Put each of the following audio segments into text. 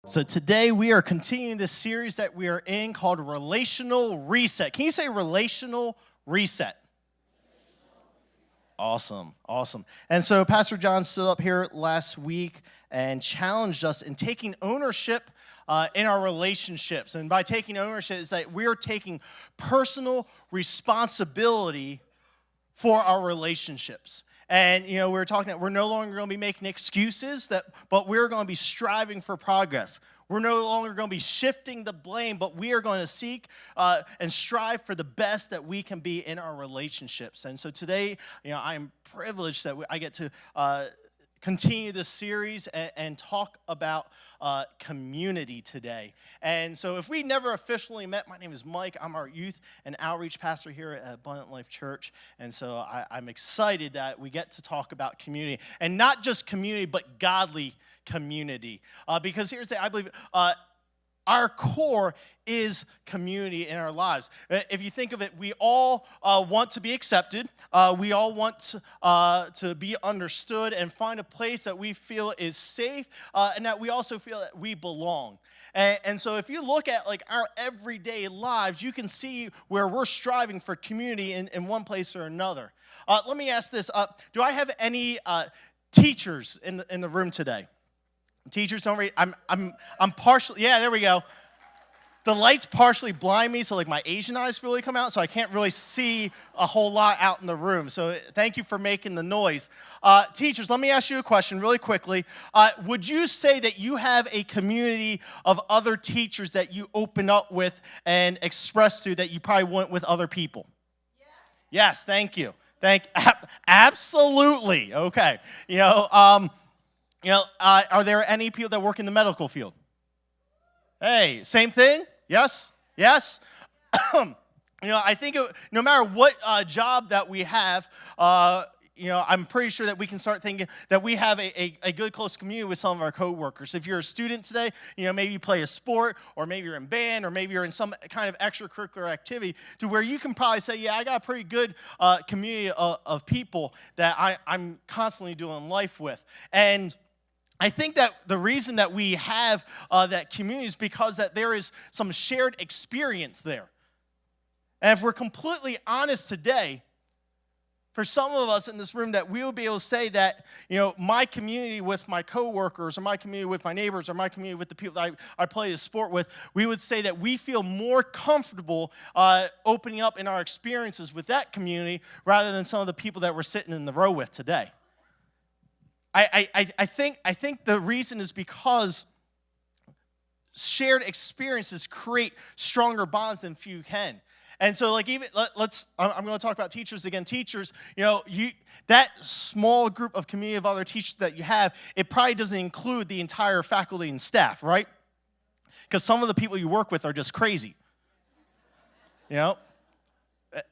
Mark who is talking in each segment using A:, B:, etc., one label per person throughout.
A: So today we are continuing this series that we are in called Relational Reset. Can you say Relational Reset? Awesome. And so Pastor John stood up here last week and challenged us in taking ownership in our relationships. And by taking ownership, it's that we're taking personal responsibility for our relationships. And, we were talking that we're no longer going to be making excuses, but we're going to be striving for progress. We're no longer going to be shifting the blame, but we are going to seek and strive for the best that we can be in our relationships. And so today, I'm privileged that I get to continue this series and talk about community today. And so if we never officially met, my name is Mike. I'm our youth and outreach pastor here at Abundant Life Church. And so I'm excited that we get to talk about community. And not just community, but godly community. Because here's the thing, I believe our core is community in our lives. If you think of it, we all want to be accepted. We all want to be understood and find a place that we feel is safe and that we also feel that we belong. And so if you look at our everyday lives, you can see where we're striving for community in one place or another. Let me ask this. Do I have any teachers in the room today? Teachers don't read. I'm partially, yeah, there we go. The lights partially blind me, so my Asian eyes really come out, so I can't really see a whole lot out in the room. So thank you for making the noise. Teachers, let me ask you a question really quickly. Would you say that you have a community of other teachers that you open up with and express to that you probably wouldn't with other people? Yes, thank you. Absolutely. Okay. Are there any people that work in the medical field? Hey, same thing? Yes? I think no matter what job that we have, I'm pretty sure that we can start thinking that we have a good, close community with some of our coworkers. If you're a student today, maybe you play a sport, or maybe you're in band, or maybe you're in some kind of extracurricular activity to where you can probably say, yeah, I got a pretty good community of people that I'm constantly doing life with. And I think that the reason that we have that community is because that there is some shared experience there. And if we're completely honest today, for some of us in this room, that we will be able to say that, my community with my coworkers, or my community with my neighbors, or my community with the people that I play the sport with, we would say that we feel more comfortable opening up in our experiences with that community rather than some of the people that we're sitting in the row with today. I think the reason is because shared experiences create stronger bonds than few can. And so, I'm going to talk about teachers again. Teachers, that small group of community of other teachers that you have, it probably doesn't include the entire faculty and staff, right? Because some of the people you work with are just crazy.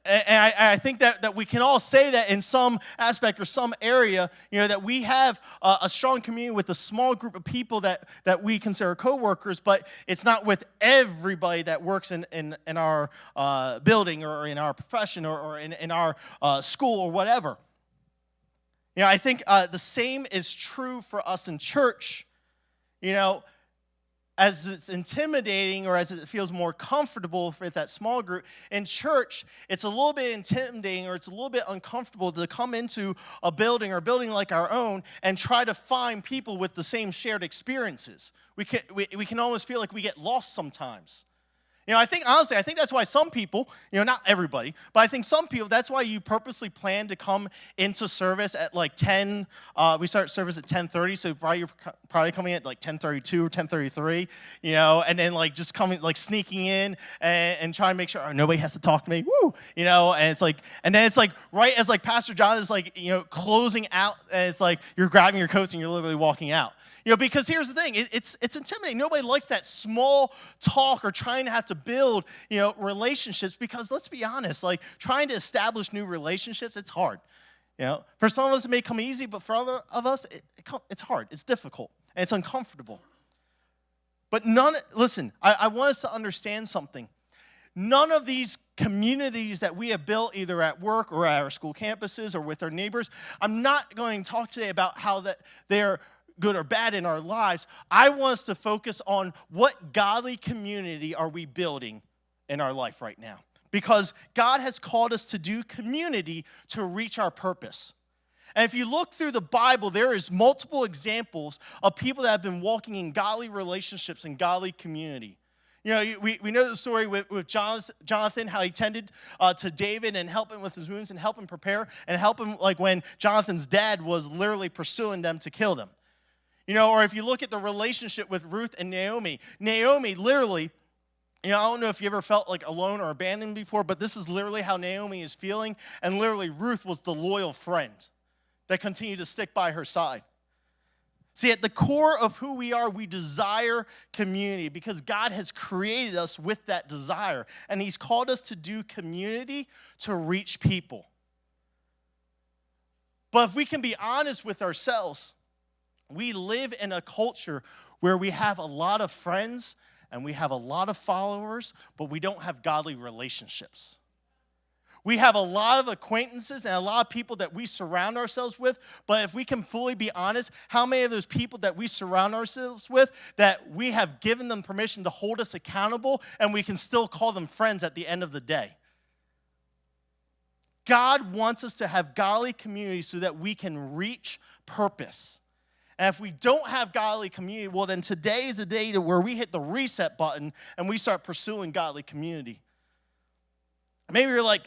A: And I think that we can all say that in some aspect or some area, that we have a strong community with a small group of people that we consider coworkers, but it's not with everybody that works in our building or in our profession or in our school or whatever. I think the same is true for us in church. As it's intimidating or as it feels more comfortable with that small group, in church, it's a little bit intimidating or it's a little bit uncomfortable to come into a building or a building like our own and try to find people with the same shared experiences. We can almost feel like we get lost sometimes. I think that's why some people, not everybody, but I think some people, that's why you purposely plan to come into service at 10. We start service at 10:30, so you're probably coming at 10:32 or 10:33, and then just coming, sneaking in and trying to make sure nobody has to talk to me, woo, and it's right as Pastor John is closing out, and it's you're grabbing your coats and you're literally walking out. Because here's the thing, it's intimidating. Nobody likes that small talk or trying to have to build, relationships, because let's be honest, trying to establish new relationships, it's hard. For some of us it may come easy, but for other of us, it's hard, it's difficult, and it's uncomfortable. But listen, I want us to understand something. None of these communities that we have built either at work or at our school campuses or with our neighbors, I'm not going to talk today about how that they're good or bad in our lives, I want us to focus on what godly community are we building in our life right now. Because God has called us to do community to reach our purpose. And if you look through the Bible, there is multiple examples of people that have been walking in godly relationships and godly community. You know, we know the story with Jonathan, how he tended to David and helped him with his wounds and helped him prepare and helped him like when Jonathan's dad was literally pursuing them to kill them. You know, or if you look at the relationship with Ruth and Naomi, Naomi literally, you know, I don't know if you ever felt like alone or abandoned before, but this is literally how Naomi is feeling. And literally Ruth was the loyal friend that continued to stick by her side. See, at the core of who we are, we desire community because God has created us with that desire. And he's called us to do community to reach people. But if we can be honest with ourselves, we live in a culture where we have a lot of friends and we have a lot of followers, but we don't have godly relationships. We have a lot of acquaintances and a lot of people that we surround ourselves with, but if we can fully be honest, how many of those people that we surround ourselves with that we have given them permission to hold us accountable and we can still call them friends at the end of the day? God wants us to have godly community so that we can reach purpose. And if we don't have godly community, well, then today is the day where we hit the reset button and we start pursuing godly community. Maybe you're like,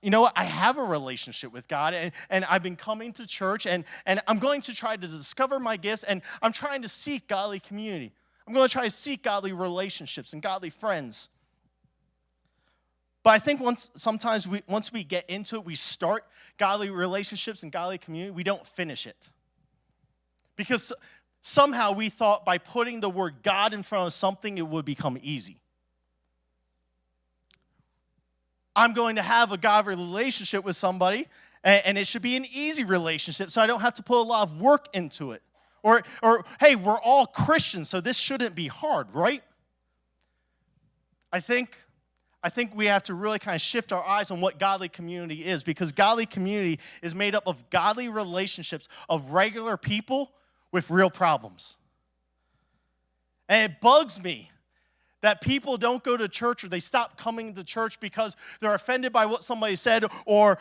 A: you know what, I have a relationship with God, and I've been coming to church, and I'm going to try to discover my gifts, and I'm trying to seek godly community. I'm going to try to seek godly relationships and godly friends. But I think once we get into it, we start godly relationships and godly community, we don't finish it. Because somehow we thought by putting the word God in front of something, it would become easy. I'm going to have a godly relationship with somebody, and it should be an easy relationship, so I don't have to put a lot of work into it. Or hey, we're all Christians, so this shouldn't be hard, right? I think we have to really kind of shift our eyes on what godly community is, because godly community is made up of godly relationships of regular people with real problems. And it bugs me that people don't go to church or they stop coming to church because they're offended by what somebody said or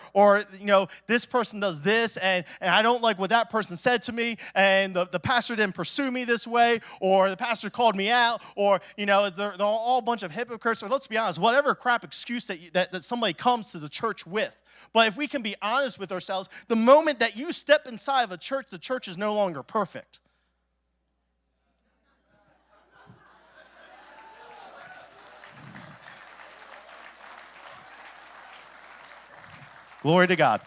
A: you know, this person does this and I don't like what that person said to me and the pastor didn't pursue me this way or the pastor called me out or, you know, they're all a bunch of hypocrites or let's be honest, whatever crap excuse that somebody comes to the church with. But if we can be honest with ourselves, the moment that you step inside of a church, the church is no longer perfect. Glory to God.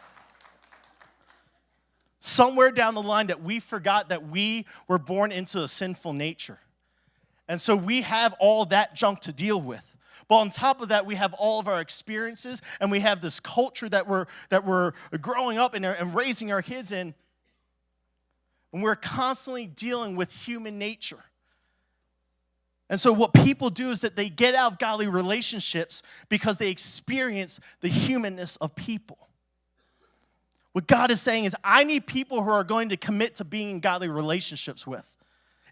A: Somewhere down the line that we forgot that we were born into a sinful nature. And so we have all that junk to deal with. But on top of that, we have all of our experiences and we have this culture that we're growing up in and raising our kids in. And we're constantly dealing with human nature. And so what people do is that they get out of godly relationships because they experience the humanness of people. What God is saying is, I need people who are going to commit to being in godly relationships with.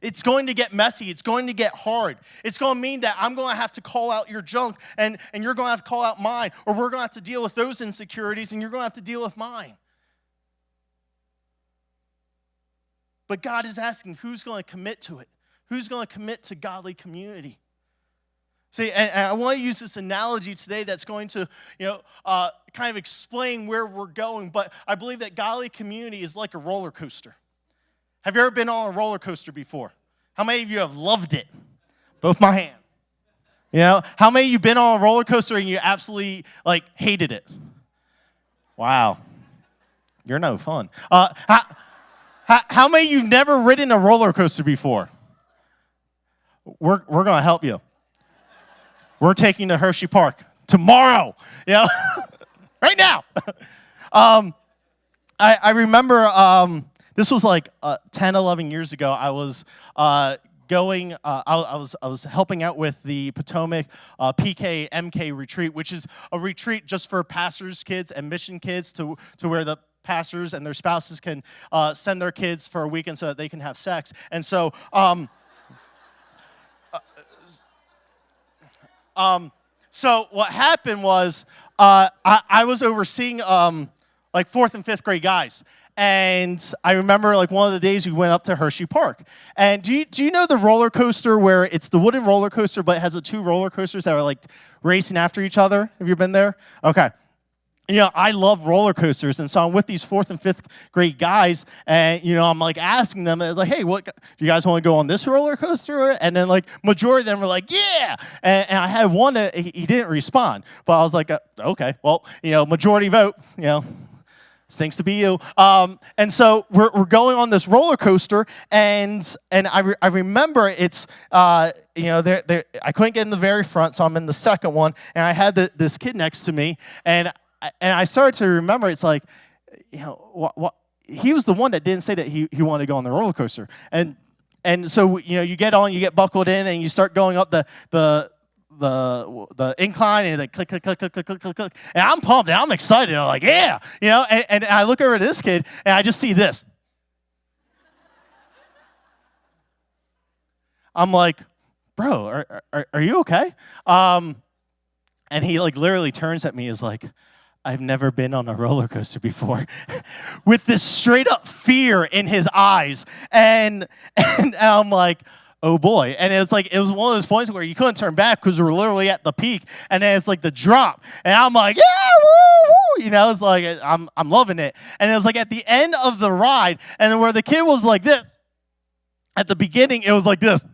A: It's going to get messy. It's going to get hard. It's going to mean that I'm going to have to call out your junk, and you're going to have to call out mine, or we're going to have to deal with those insecurities, and you're going to have to deal with mine. But God is asking, who's going to commit to it? Who's going to commit to godly community? See, and I want to use this analogy today that's going to, kind of explain where we're going, but I believe that godly community is like a roller coaster. Have you ever been on a roller coaster before? How many of you have loved it? Both my hands. You know, how many of you been on a roller coaster and you absolutely, hated it? Wow. You're no fun. How many of you never ridden a roller coaster before? We're going to help you. We're taking to Hershey Park tomorrow, right now. I remember this was 10, 11 years ago. I was I was helping out with the Potomac PK MK retreat, which is a retreat just for pastors' kids and mission kids to where the pastors and their spouses can send their kids for a weekend so that they can have sex. And so, so what happened was I was overseeing like 4th and 5th grade guys. And I remember like one of the days we went up to Hershey Park. And do you know the roller coaster where it's the wooden roller coaster, but it has the 2 roller coasters that are like racing after each other? Have you been there? Okay. You know, I love roller coasters, and so I'm with these 4th and 5th grade guys, and, you know, I'm, like, asking them, like, hey, what, do you guys want to go on this roller coaster? And then, like, majority of them were like, yeah! And I had one that he didn't respond, but I was like, okay, well, you know, majority vote, you know. Stinks to be you. And so we're going on this roller coaster, and I remember it's, you know, I couldn't get in the very front, so I'm in the second one, and I had this kid next to me, and I started to remember, it's like, you know, what he was the one that didn't say that he wanted to go on the roller coaster. And so, you know, you get on, you get buckled in, and you start going up the incline, and like click, click, click, click, click, click, click, click. And I'm pumped, and I'm excited. I'm like, yeah, you know, and I look over at this kid, and I just see this. I'm like, bro, are you okay? And he like literally turns at me, is like, I've never been on a roller coaster before, with this straight up fear in his eyes. And I'm like, oh boy. And it was one of those points where you couldn't turn back because we were literally at the peak, and then it's like the drop. And I'm like, yeah, woo, woo. You know, it's like, I'm loving it. And it was like at the end of the ride, and where the kid was like this, at the beginning, it was like this.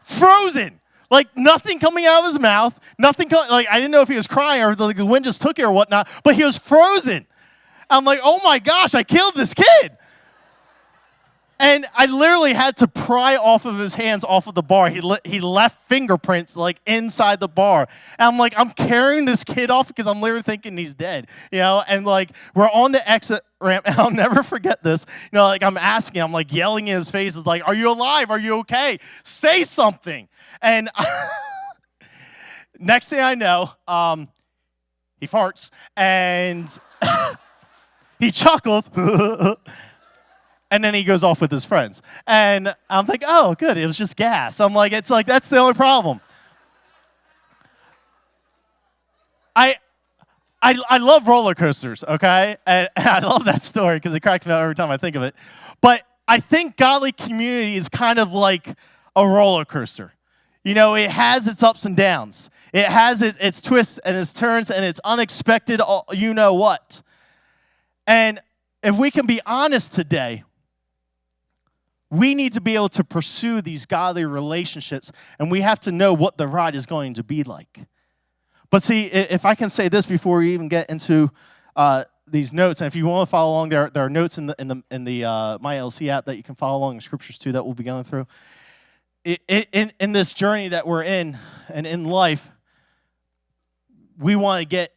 A: Frozen. Like, nothing coming out of his mouth, like, I didn't know if he was crying or like the wind just took it or whatnot, but he was frozen. I'm like, oh my gosh, I killed this kid. And I literally had to pry off of his hands off of the bar. He left fingerprints like inside the bar. And I'm like, I'm carrying this kid off because I'm literally thinking he's dead, you know? And like, we're on the exit ramp, and I'll never forget this. You know, like, I'm like yelling in his face, is like, are you alive? Are you okay? Say something. And next thing I know, he farts, and he chuckles, and then he goes off with his friends. And I'm like, oh, good, it was just gas. I'm like, it's like, that's the only problem. I love roller coasters, okay? And I love that story because it cracks me up every time I think of it. But I think godly community is kind of like a roller coaster. You know, it has its ups and downs. It has its twists and its turns and its unexpected, you know what. And if we can be honest today, we need to be able to pursue these godly relationships, and we have to know what the ride is going to be like. But see, if I can say this before we even get into these notes, and if you want to follow along, there are notes in the My LC app that you can follow along, in scriptures too that we'll be going through. In this journey that we're in, and in life, we want to get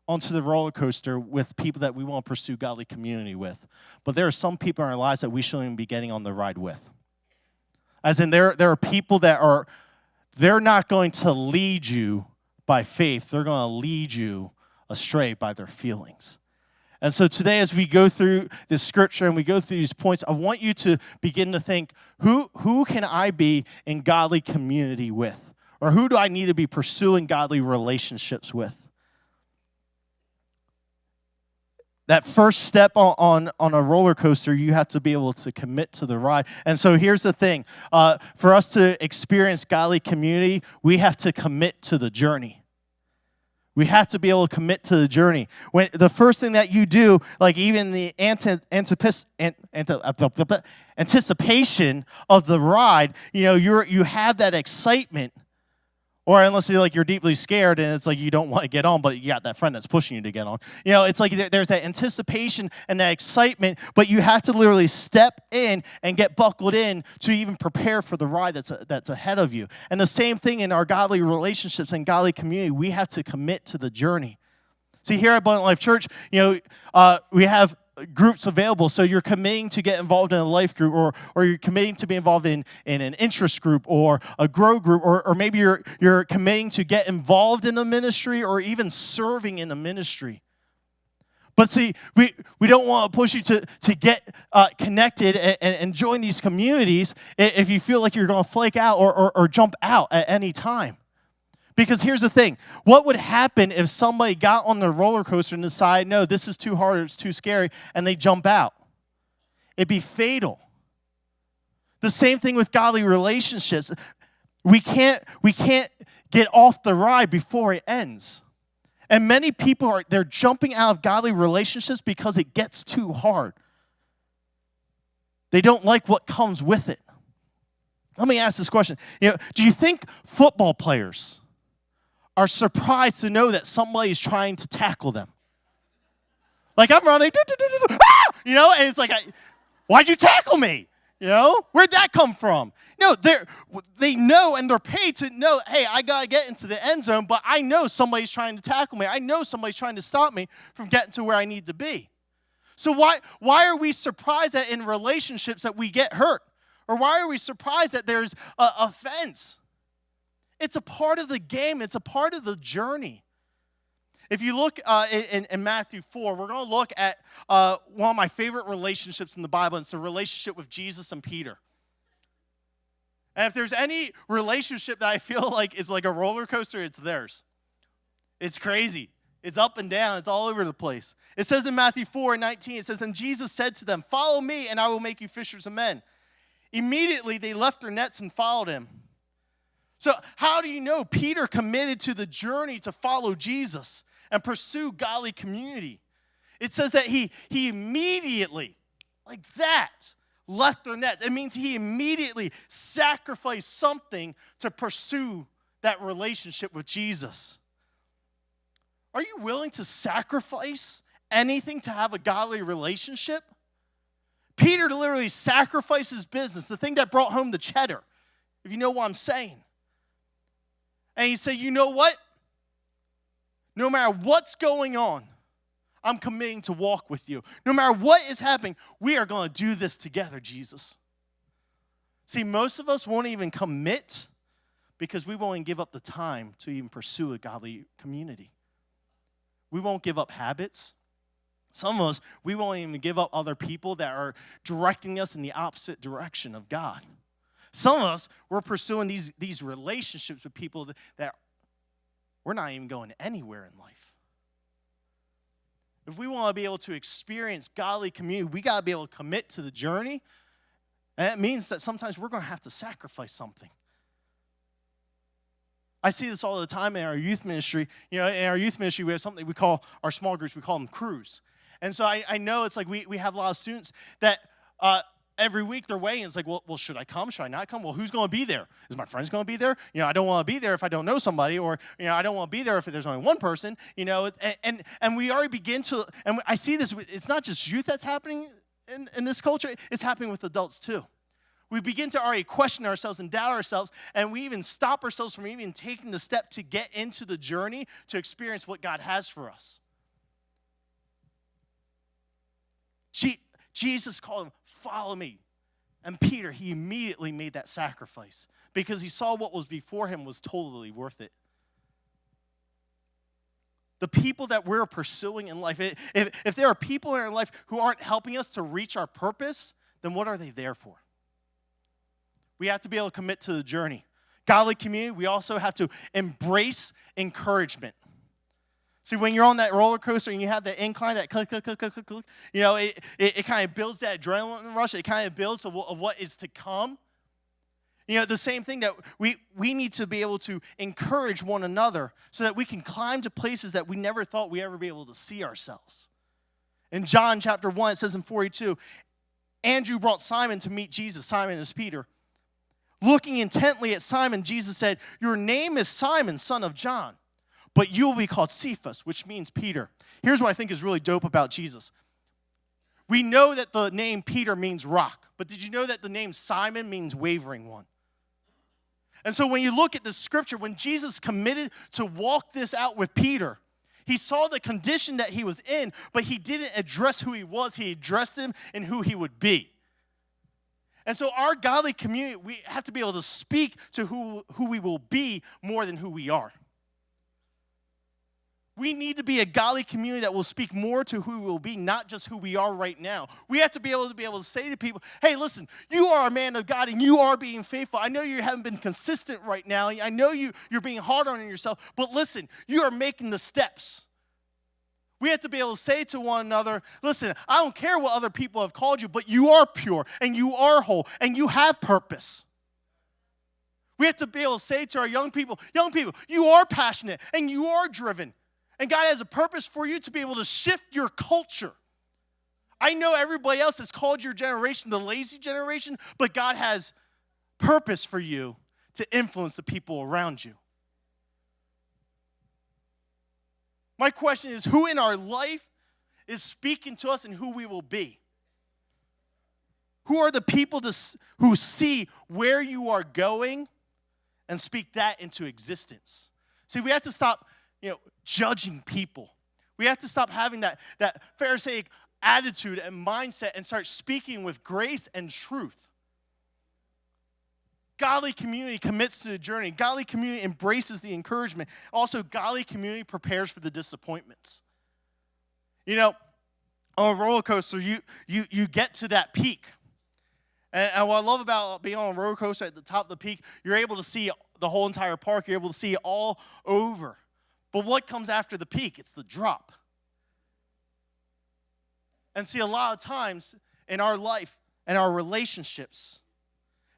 A: onto the roller coaster with people that we want to pursue godly community with. But there are some people in our lives that we shouldn't even be getting on the ride with. As in, there are people that they're not going to lead you by faith. They're going to lead you astray by their feelings. And so today, as we go through this scripture and we go through these points, I want you to begin to think, who can I be in godly community with? Or who do I need to be pursuing godly relationships with? That first step on a roller coaster, you have to be able to commit to the ride. And so here's the thing. For us to experience godly community, we have to commit to the journey. We have to be able to commit to the journey. When the first thing that you do, like even the anticipation of the ride, you know, you have that excitement. Or unless you're deeply scared and it's like you don't want to get on, but you got that friend that's pushing you to get on. You know, it's like there's that anticipation and that excitement, but you have to literally step in and get buckled in to even prepare for the ride that's ahead of you. And the same thing in our godly relationships and godly community, we have to commit to the journey. See, here at Abundant Life Church, you know, we have groups available, so you're committing to get involved in a life group, or you're committing to be involved in an interest group or a grow group, or maybe you're committing to get involved in a ministry or even serving in a ministry. But see, we don't want to push you to get connected and join these communities if you feel like you're going to flake out or jump out at any time. Because here's the thing. What would happen if somebody got on the roller coaster and decided, no, this is too hard, it's too scary, and they jump out? It'd be fatal. The same thing with godly relationships. We can't get off the ride before it ends. And many people they're jumping out of godly relationships because it gets too hard. They don't like what comes with it. Let me ask this question. Do you think football players are surprised to know that somebody's trying to tackle them? Like, I'm running, and it's like, why'd you tackle me? Where'd that come from? No, they know and they're paid to know, hey, I got to get into the end zone, but I know somebody's trying to tackle me. I know somebody's trying to stop me from getting to where I need to be. So why are we surprised that in relationships that we get hurt? Or why are we surprised that there's offense? It's a part of the game. It's a part of the journey. If you look in Matthew 4, we're going to look at one of my favorite relationships in the Bible. It's the relationship with Jesus and Peter. And if there's any relationship that I feel like is like a roller coaster, it's theirs. It's crazy. It's up and down. It's all over the place. It says in Matthew 4:19, it says, "And Jesus said to them, 'Follow me, and I will make you fishers of men.' Immediately they left their nets and followed him." So how do you know Peter committed to the journey to follow Jesus and pursue godly community? It says that he immediately, like that, left their nets. It means he immediately sacrificed something to pursue that relationship with Jesus. Are you willing to sacrifice anything to have a godly relationship? Peter literally sacrificed his business, the thing that brought home the cheddar, if you know what I'm saying. And he said, you know what? No matter what's going on, I'm committing to walk with you. No matter what is happening, we are going to do this together, Jesus. See, most of us won't even commit because we won't even give up the time to even pursue a godly community. We won't give up habits. Some of us, we won't even give up other people that are directing us in the opposite direction of God. Some of us, we're pursuing these relationships with people that we're not even going anywhere in life. If we want to be able to experience godly community, we got to be able to commit to the journey. And that means that sometimes we're going to have to sacrifice something. I see this all the time in our youth ministry. In our youth ministry, we have something we call our small groups, we call them crews. And so I know it's like we have a lot of students that every week they're weighing. It's like, well, should I come? Should I not come? Well, who's going to be there? Is my friends going to be there? I don't want to be there if I don't know somebody, or I don't want to be there if there's only one person. And we already begin to, and I see this. It's not just youth that's happening in this culture. It's happening with adults too. We begin to already question ourselves and doubt ourselves, and we even stop ourselves from even taking the step to get into the journey to experience what God has for us. Jesus called him, follow me. And Peter, he immediately made that sacrifice because he saw what was before him was totally worth it. The people that we're pursuing in life, if there are people in our life who aren't helping us to reach our purpose, then what are they there for? We have to be able to commit to the journey. Godly community, we also have to embrace encouragement. See, when you're on that roller coaster and you have that incline, that click, click, click, click, click, click, it kind of builds that adrenaline rush. It kind of builds of what is to come. The same thing that we need to be able to encourage one another so that we can climb to places that we never thought we'd ever be able to see ourselves. In John chapter 1, it says in 42, Andrew brought Simon to meet Jesus. Simon is Peter. Looking intently at Simon, Jesus said, your name is Simon, son of John, but you will be called Cephas, which means Peter. Here's what I think is really dope about Jesus. We know that the name Peter means rock, but did you know that the name Simon means wavering one? And so when you look at the scripture, when Jesus committed to walk this out with Peter, he saw the condition that he was in, but he didn't address who he was. He addressed him in who he would be. And so our godly community, we have to be able to speak to who we will be more than who we are. We need to be a godly community that will speak more to who we will be, not just who we are right now. We have to be able to say to people, hey, listen, you are a man of God and you are being faithful. I know you haven't been consistent right now. I know you're being hard on yourself, but listen, you are making the steps. We have to be able to say to one another, listen, I don't care what other people have called you, but you are pure and you are whole and you have purpose. We have to be able to say to our young people, you are passionate and you are driven. And God has a purpose for you to be able to shift your culture. I know everybody else has called your generation the lazy generation, but God has purpose for you to influence the people around you. My question is, who in our life is speaking to us and who we will be? Who are the people who see where you are going and speak that into existence? See, we have to stop, judging people. We have to stop having that Pharisaic attitude and mindset and start speaking with grace and truth. Godly community commits to the journey. Godly community embraces the encouragement. Also, godly community prepares for the disappointments. On a roller coaster, you get to that peak. And what I love about being on a roller coaster at the top of the peak, you're able to see the whole entire park. You're able to see it all over. But what comes after the peak? It's the drop. And see, a lot of times in our life and our relationships,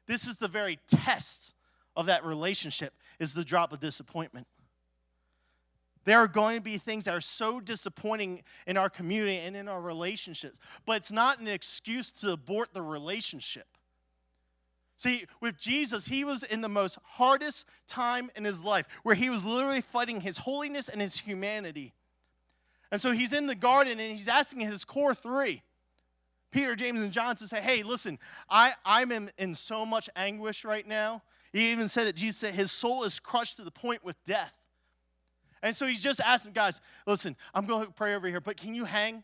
A: this is the very test of that relationship, is the drop of disappointment. There are going to be things that are so disappointing in our community and in our relationships, but it's not an excuse to abort the relationship. See, with Jesus, he was in the most hardest time in his life, where he was literally fighting his holiness and his humanity. And so he's in the garden and he's asking his core three, Peter, James, and John, to say, hey, listen, I'm in so much anguish right now. He even said that Jesus said his soul is crushed to the point with death. And so he's just asking, guys, listen, I'm going to pray over here, but can you hang?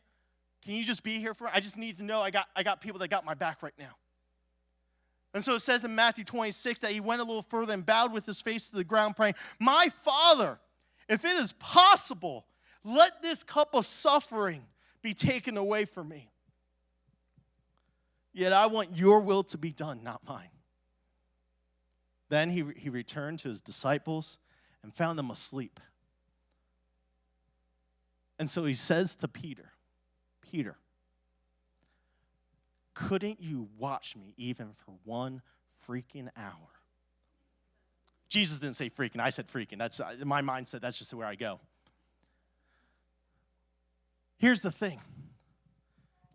A: Can you just be here for me? I just need to know I got people that got my back right now. And so it says in Matthew 26 that he went a little further and bowed with his face to the ground, praying, my Father, if it is possible, let this cup of suffering be taken away from me. Yet I want your will to be done, not mine. Then he returned to his disciples and found them asleep. And so he says to Peter, couldn't you watch me even for one freaking hour? Jesus didn't say freaking. I said freaking. That's my mindset. That's just where I go. Here's the thing.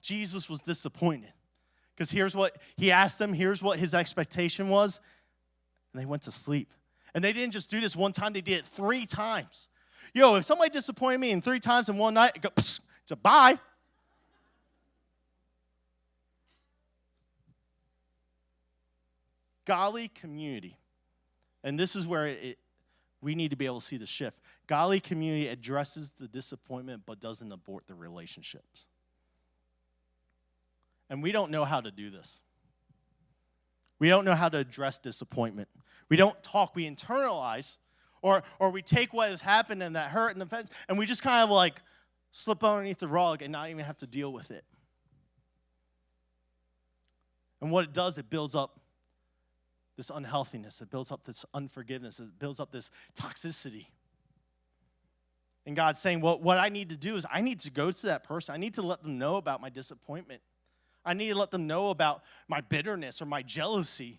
A: Jesus was disappointed. Because here's what he asked them. Here's what his expectation was. And they went to sleep. And they didn't just do this one time. They did it 3 times. If somebody disappointed me in 3 times in one night, I go, it's a bye. Godly community. And this is where we need to be able to see the shift. Godly community addresses the disappointment but doesn't abort the relationships. And we don't know how to do this. We don't know how to address disappointment. We don't talk, we internalize, or we take what has happened and that hurt and offense, and we just kind of like slip underneath the rug and not even have to deal with it. And what it does, it builds up this unhealthiness. It builds up this unforgiveness. It builds up this toxicity. And God's saying, well, what I need to do is I need to go to that person. I need to let them know about my disappointment. I need to let them know about my bitterness or my jealousy.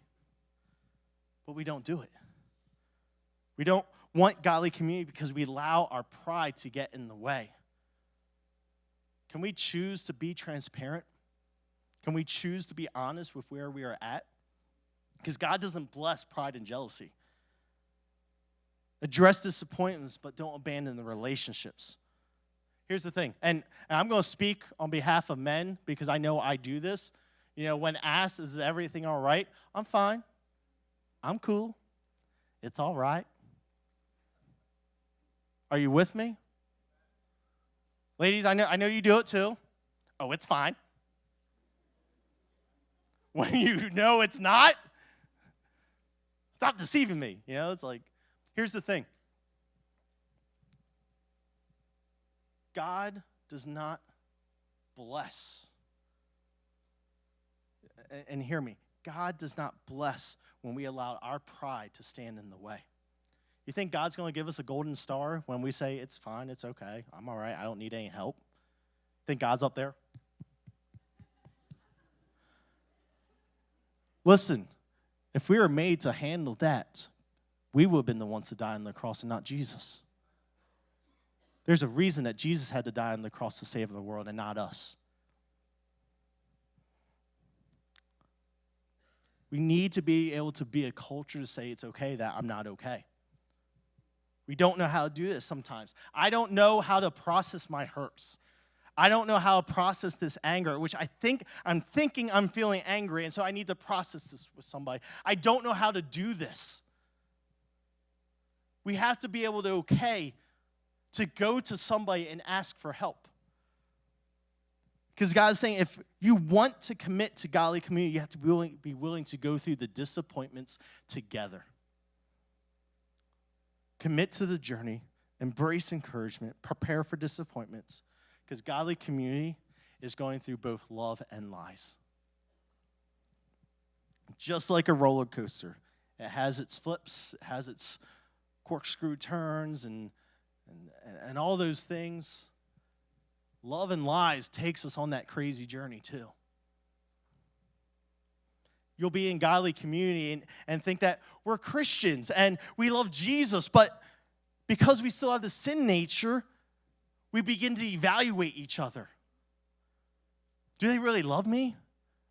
A: But we don't do it. We don't want godly community because we allow our pride to get in the way. Can we choose to be transparent? Can we choose to be honest with where we are at? Because God doesn't bless pride and jealousy. Address disappointments, but don't abandon the relationships. Here's the thing, and I'm going to speak on behalf of men because I know I do this. When asked, is everything all right? I'm fine. I'm cool. It's all right. Are you with me? Ladies, I know you do it too. Oh, it's fine. When you know it's not, stop deceiving me. It's like, here's the thing. God does not bless. And hear me, God does not bless when we allow our pride to stand in the way. You think God's going to give us a golden star when we say, it's fine, it's okay, I'm all right, I don't need any help? Think God's up there? Listen, if we were made to handle that, we would have been the ones to die on the cross and not Jesus. There's a reason that Jesus had to die on the cross to save the world and not us. We need to be able to be a culture to say it's okay that I'm not okay. We don't know how to do this sometimes. I don't know how to process my hurts. I don't know how to process this anger, which I'm thinking I'm feeling angry, and so I need to process this with somebody. I don't know how to do this. We have to be able to to go to somebody and ask for help. Because God is saying if you want to commit to godly community, you have to be willing to go through the disappointments together. Commit to the journey, embrace encouragement, prepare for disappointments, because godly community is going through both love and lies. Just like a roller coaster, it has its flips, it has its corkscrew turns, and all those things. Love and lies takes us on that crazy journey too. You'll be in godly community and think that we're Christians and we love Jesus, but because we still have the sin nature, we begin to evaluate each other. Do they really love me?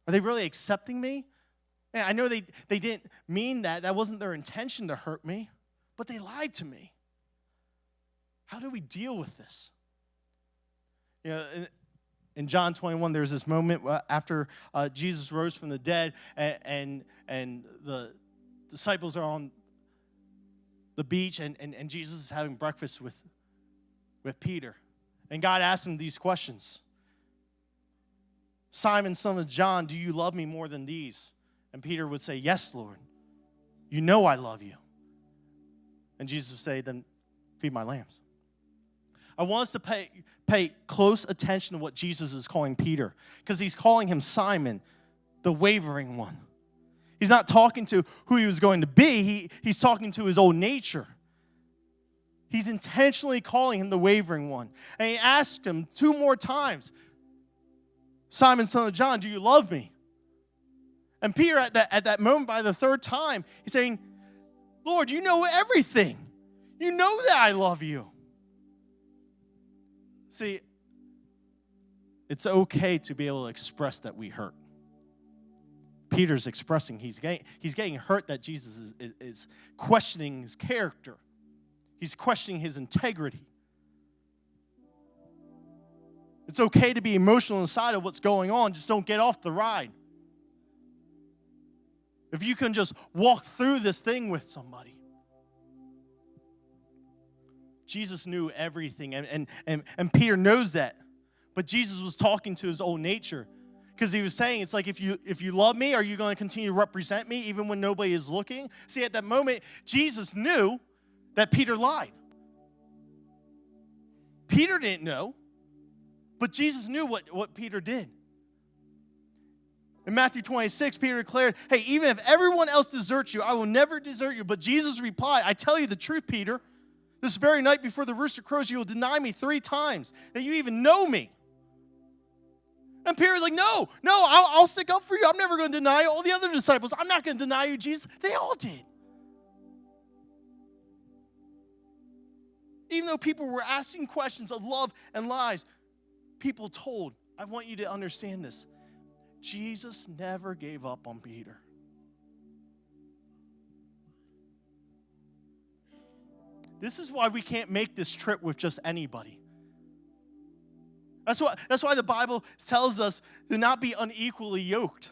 A: Are they really accepting me? Man, I know they didn't mean that. That wasn't their intention to hurt me, but they lied to me. How do we deal with this? You know, in John 21, there's this moment after Jesus rose from the dead, and the disciples are on the beach, and Jesus is having breakfast with Peter. And God asked him these questions. Simon, son of John, do you love me more than these? And Peter would say, yes, Lord. You know I love you. And Jesus would say, then feed my lambs. I want us to pay close attention to what Jesus is calling Peter, because he's calling him Simon, the wavering one. He's not talking to who he was going to be. He's talking to his old nature. He's intentionally calling him the wavering one. And he asked him 2 more times, Simon, son of John, do you love me? And Peter, at that moment, by the 3rd time, he's saying, Lord, you know everything. You know that I love you. See, it's okay to be able to express that we hurt. Peter's expressing he's getting hurt that Jesus is questioning his character. He's questioning his integrity. It's okay to be emotional inside of what's going on. Just don't get off the ride. If you can just walk through this thing with somebody. Jesus knew everything, and Peter knows that. But Jesus was talking to his old nature, because he was saying, it's like, if you love me, are you going to continue to represent me even when nobody is looking? See, at that moment, Jesus knew that Peter lied. Peter didn't know, but Jesus knew what Peter did. In Matthew 26, Peter declared, hey, even if everyone else deserts you, I will never desert you. But Jesus replied, I tell you the truth, Peter. This very night before the rooster crows, you will deny me 3 times, that you even know me. And Peter's like, no, I'll stick up for you. I'm never going to deny all the other disciples. I'm not going to deny you, Jesus. They all did. Even though people were asking questions of love and lies, people told, I want you to understand this. Jesus never gave up on Peter. This is why we can't make this trip with just anybody. That's why the Bible tells us to not be unequally yoked.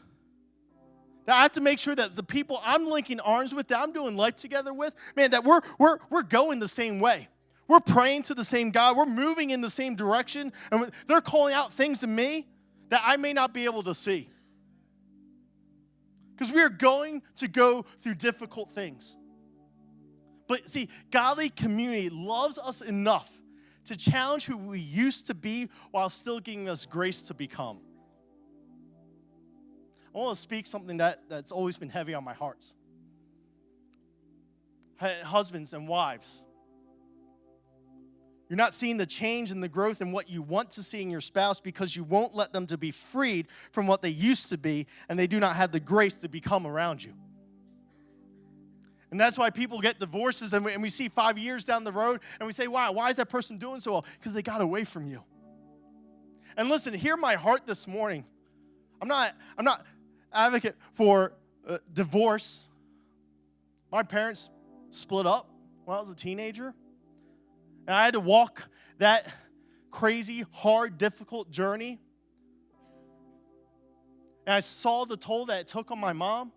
A: That I have to make sure that the people I'm linking arms with, that I'm doing life together with, man, that we're going the same way. We're praying to the same God. We're moving in the same direction. And they're calling out things to me that I may not be able to see. Because we are going to go through difficult things. But see, godly community loves us enough to challenge who we used to be while still giving us grace to become. I want to speak something that's always been heavy on my heart. Husbands and wives, you're not seeing the change and the growth in what you want to see in your spouse because you won't let them to be freed from what they used to be, and they do not have the grace to become around you. And that's why people get divorces, and we see 5 years down the road, and we say, wow, why is that person doing so well? Because they got away from you. And listen, hear my heart this morning. I'm not advocate for divorce. My parents split up when I was a teenager, and I had to walk that crazy, hard, difficult journey. And I saw the toll that it took on my mom.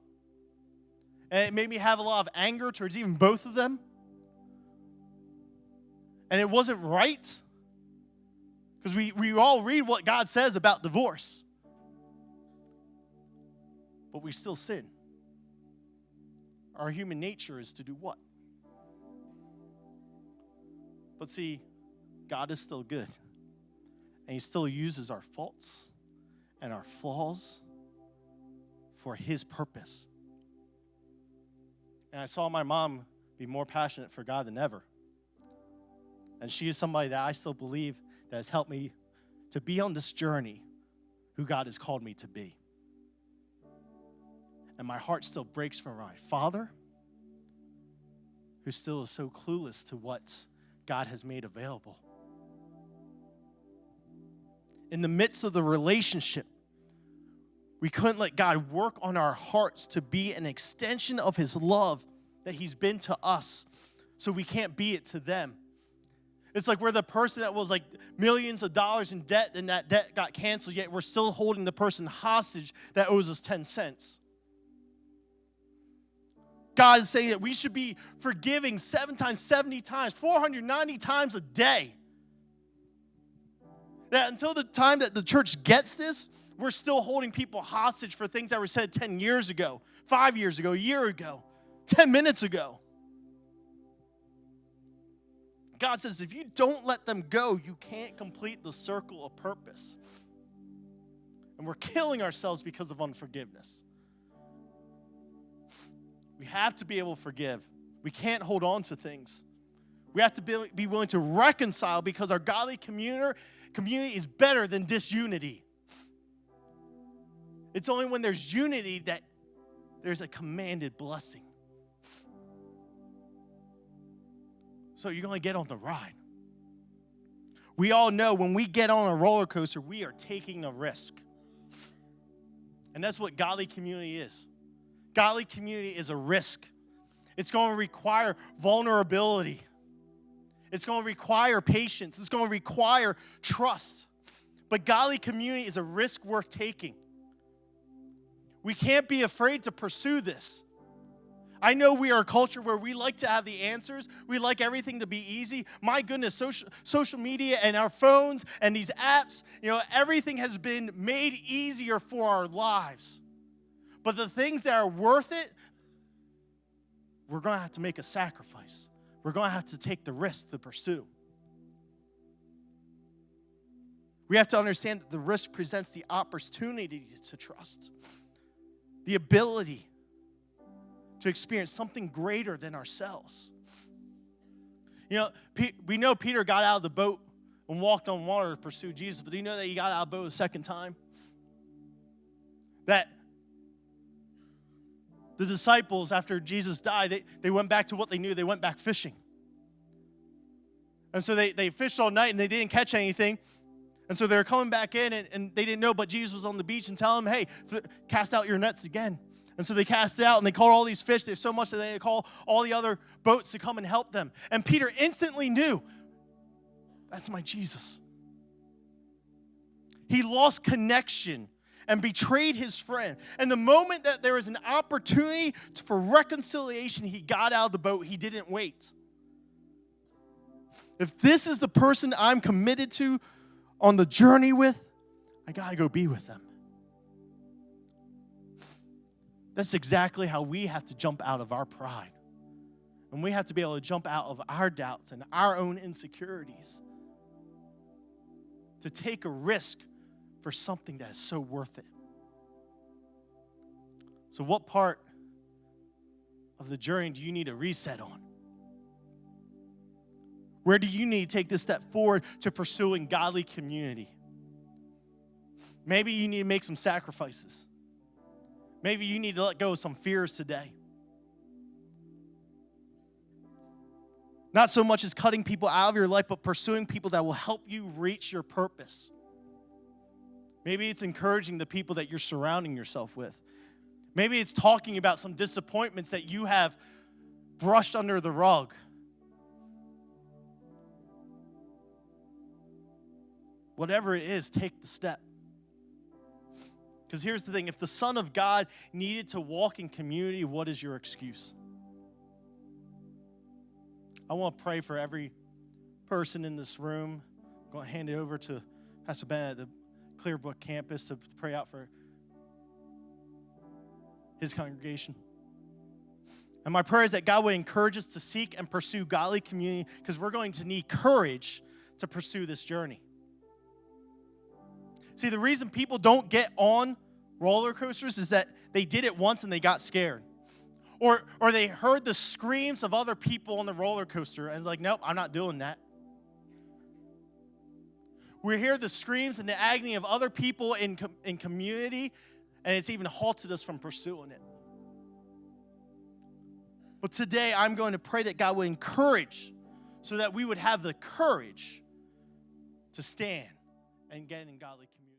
A: And it made me have a lot of anger towards even both of them. And it wasn't right. Because we all read what God says about divorce. But we still sin. Our human nature is to do what? But see, God is still good. And He still uses our faults and our flaws for His purpose. And I saw my mom be more passionate for God than ever. And she is somebody that I still believe that has helped me to be on this journey who God has called me to be. And my heart still breaks for my father, who still is so clueless to what God has made available. In the midst of the relationship, we couldn't let God work on our hearts to be an extension of His love that He's been to us, so we can't be it to them. It's like we're the person that was like millions of dollars in debt, and that debt got canceled, yet we're still holding the person hostage that owes us 10 cents. God is saying that we should be forgiving 7 times, 70 times, 490 times a day. That until the time that the church gets this, we're still holding people hostage for things that were said 10 years ago, 5 years ago, a year ago, 10 minutes ago. God says if you don't let them go, you can't complete the circle of purpose. And we're killing ourselves because of unforgiveness. We have to be able to forgive. We can't hold on to things. We have to be willing to reconcile, because our godly community is better than disunity. It's only when there's unity that there's a commanded blessing. So you're going to get on the ride. We all know when we get on a roller coaster, we are taking a risk. And that's what godly community is. Godly community is a risk. It's going to require vulnerability. It's going to require patience. It's going to require trust. But godly community is a risk worth taking. We can't be afraid to pursue this. I know we are a culture where we like to have the answers. We like everything to be easy. My goodness, social media and our phones and these apps, everything has been made easier for our lives. But the things that are worth it, we're going to have to make a sacrifice. We're going to have to take the risk to pursue. We have to understand that the risk presents the opportunity to trust, the ability to experience something greater than ourselves. We know Peter got out of the boat and walked on water to pursue Jesus, but do you know that he got out of the boat a second time? That the disciples, after Jesus died, they went back to what they knew. They went back fishing. And so they fished all night and they didn't catch anything. And so they were coming back in and they didn't know, but Jesus was on the beach and telling them, hey, cast out your nets again. And so they cast it out and they caught all these fish. There's so much that they call all the other boats to come and help them. And Peter instantly knew, that's my Jesus. He lost connection and betrayed his friend. And the moment that there was an opportunity for reconciliation, he got out of the boat. He didn't wait. If this is the person I'm committed to on the journey with, I got to go be with them. That's exactly how we have to jump out of our pride. And we have to be able to jump out of our doubts and our own insecurities to take a risk for something that is so worth it. So what part of the journey do you need a reset on? Where do you need to take this step forward to pursuing godly community? Maybe you need to make some sacrifices. Maybe you need to let go of some fears today. Not so much as cutting people out of your life, but pursuing people that will help you reach your purpose. Maybe it's encouraging the people that you're surrounding yourself with. Maybe it's talking about some disappointments that you have brushed under the rug. Whatever it is, take the step. Because here's the thing, if the Son of God needed to walk in community, what is your excuse? I want to pray for every person in this room. I'm going to hand it over to Pastor Ben at the Clearbrook campus to pray out for his congregation. And my prayer is that God would encourage us to seek and pursue godly community, because we're going to need courage to pursue this journey. See, the reason people don't get on roller coasters is that they did it once and they got scared. Or they heard the screams of other people on the roller coaster and it's like, nope, I'm not doing that. We hear the screams and the agony of other people in community, and it's even halted us from pursuing it. But today, I'm going to pray that God would encourage so that we would have the courage to stand and get in godly community.